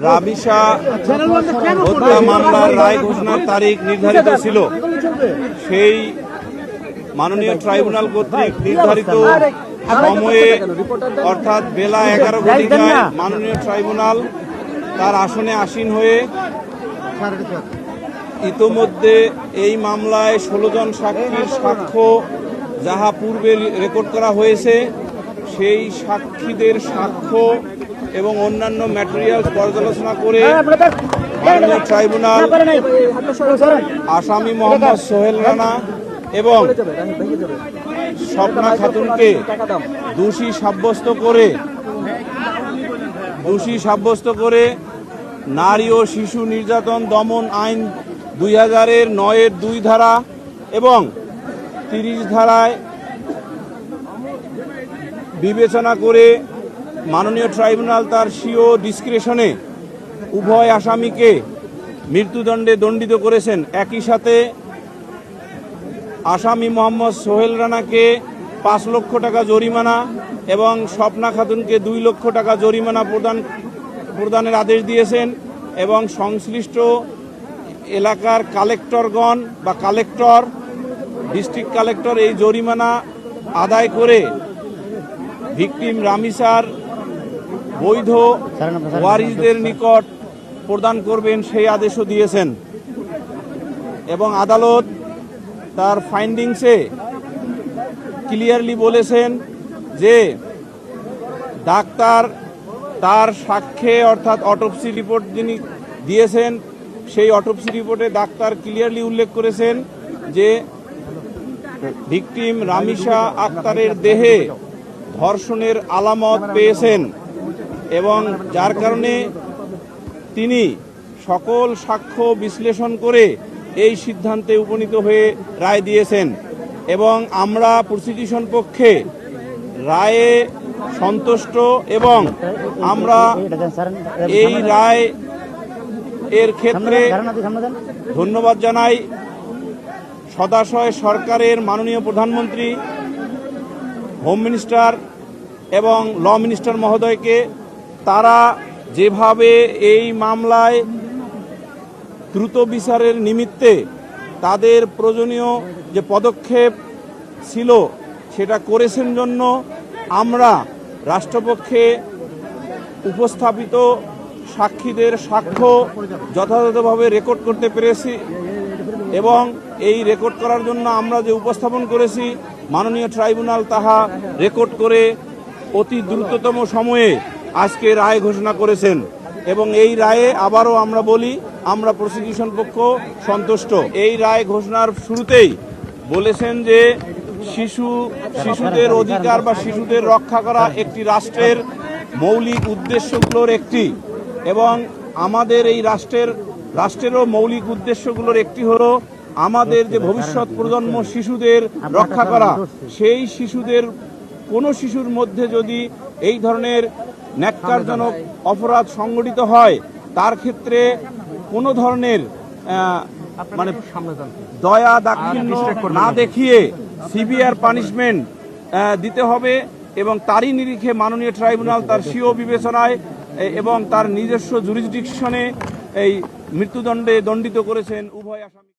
রাবিশা হত্যা মামলার রায় ঘোষণার তারিখ নির্ধারিত ছিল, সেই মাননীয় ট্রাইব্যুনাল কর্তৃক নির্ধারিত সময়ে অর্থাৎ বেলা 11 ঘটিকায় মাননীয় ট্রাইব্যুনাল তার আসনে আসীন হয়ে ইতোমধ্যে এই মামলায় 16 জন সাক্ষীর সাক্ষ্য যাহা পূর্বে রেকর্ড করা হয়েছে সেই সাক্ষীদের সাক্ষ্য এবং অন্যান্য ম্যাটেরিয়ালস পর্যালোচনা করে মাননীয় ট্রাইব্যুনাল আসামি মোহাম্মদ সোহেল রানা এবং স্বপ্না খাতুনকে দোষী সাব্যস্ত করে নারী ও শিশু নির্যাতন দমন আইন 2009-এর 2 ধারা এবং 30 ধারায় বিবেচনা করে মাননীয় ট্রাইব্যুনাল তার স্বীয় ডিসক্রিশনে উভয় আসামিকে মৃত্যুদণ্ডে দণ্ডিত করেছেন। একই সাথে আসামি মোহাম্মদ সোহেল রানাকে 5 লক্ষ টাকা জরিমানা এবং স্বপ্না খাতুনকে 2 লক্ষ টাকা জরিমানা প্রদানের আদেশ দিয়েছেন এবং সংশ্লিষ্ট এলাকার কালেক্টরগণ বা ডিস্ট্রিক্ট কালেক্টর এই জরিমানা আদায় করে ভিকটিম রামিসার বৈধ ওয়ারিসদের নিকট প্রদান করবেন সেই আদেশও দিয়েছেন এবং আদালত তার ফাইন্ডিংসে ক্লিয়ারলি বলেছেন যে ডাক্তার তার সাক্ষ্যে অর্থাৎ অটোপসি রিপোর্ট যিনি দিয়েছেন সেই অটোপসি রিপোর্টে ডাক্তার ক্লিয়ারলি উল্লেখ করেছেন যে ভিকটিম রামিসা আক্তারের দেহে ধর্ষণের আলামত পেয়েছেন এবং যার কারণে তিনি সকল সাক্ষ্য বিশ্লেষণ করে এই সিদ্ধান্তে উপনীত হয়ে রায় দিয়েছেন এবং আমরা প্রসিকিউশন পক্ষে রায়ে সন্তুষ্ট এবং আমরা এই রায় এর ক্ষেত্রে ধন্যবাদ জানাই সদাশয় সরকারের মাননীয় প্রধানমন্ত্রী, হোম মিনিস্টার এবং ল মিনিস্টার মহোদয়কে। তারা যেভাবে এই মামলায় দ্রুত বিচারের নিমিত্তে তাদের প্রয়োজনীয় যে পদক্ষেপ ছিল সেটা করেছেন জন্য আমরা রাষ্ট্রপক্ষে উপস্থাপিত সাক্ষীদের সাক্ষ্য যথাযথভাবে রেকর্ড করতে পেরেছি এবং এই রেকর্ড করার জন্য আমরা যে উপস্থাপন করেছি মাননীয় ট্রাইব্যুনাল তাহা রেকর্ড করে অতি দ্রুততম সময়ে আজকে রায় ঘোষণা করেছেন এবং এই রায়ে আবারও আমরা বলি আমরা প্রসিকিউশন পক্ষ সন্তুষ্ট। এই রায় ঘোষণার শুরুতেই বলেছেন যে শিশুদের অধিকার বা শিশুদের রক্ষা করা একটি রাষ্ট্রের মৌলিক উদ্দেশ্যগুলোর একটি এবং আমাদের এই রাষ্ট্রেরও মৌলিক উদ্দেশ্যগুলোর একটি হলো আমাদের যে ভবিষ্যৎ প্রজন্ম শিশুদের রক্ষা করা। সেই শিশুদের কোনো শিশুর মধ্যে যদি এই ধরনের ন্যাক্কারজনক অপরাধ সংঘটিত হয় তার ক্ষেত্রে কোনো ধরনের দয়া দাক্ষিণ্য না দেখিয়ে সিভিয়ার পানিশমেন্ট দিতে হবে এবং তারই নিরিখে মাননীয় ট্রাইব্যুনাল তার স্বীয় বিবেচনায় এবং তার নিজস্ব জুরিসডিকশনে এই মৃত্যুদণ্ডে দণ্ডিত করেছেন উভয় আসামি।